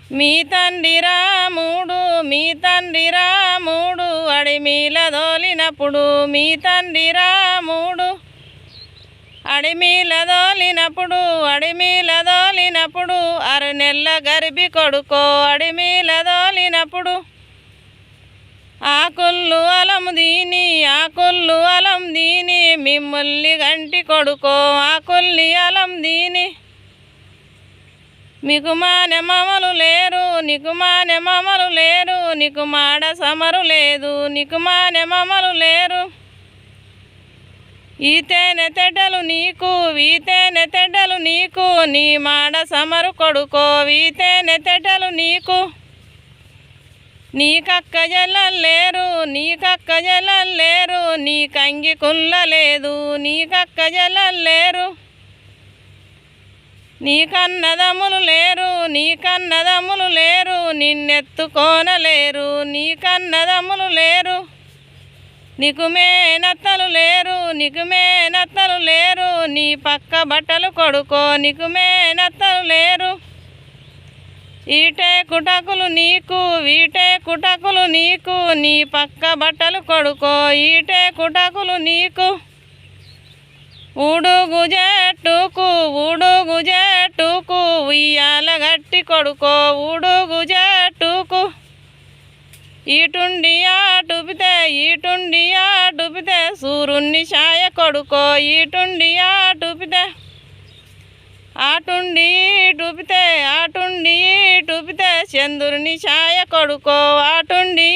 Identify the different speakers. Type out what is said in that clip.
Speaker 1: మీ తండ్రి రాముడు అడిమిల దోలినప్పుడు మీ తండ్రి రాముడు అడిమిల దోలినప్పుడు 6 నెలల గర్భి కొడుకో అడిమిల దోలినప్పుడు ఆకుళ్ళు అలం దీని మిమ్ముల్ని గంటి కొడుకో ఆకుల్ని అలం దీని మీకు మానె మమలు లేరు నీకు మాడ సమరు లేదు నీకు మానె మమలు లేరు ఈతేనె తెడ్డలు నీకు నీ మాడ సమరు కొడుకో ఈతేనె తెడ్డలు నీకు నీకక్క జల్లలు లేరు నీ కంగి కుల్ల లేదు నీకక్క జల్లలు లేరు నీ కన్నదమ్ములు లేరు నిన్నెత్తుకోనలేరు నీ కన్నదమ్ములు లేరు నీకు మేనత్తలు లేరు నీ పక్క బట్టలు కొడుకో నీకు మేనత్తలు లేరు ఈటే కుటకులు నీకు నీ పక్క బట్టలు కొడుకో ఈటే కుటకులు నీకు ఊడుగు జట్టుకు ఉయ్యాల గట్టి కొడుకో ఊడుగు జట్టుకు ఈటుండి ఆటుపితే సూరుణ్ణి ఛాయ కొడుకో ఈటుండి ఆటుండి చంద్రుని ఛాయ కొడుకో ఆటుండి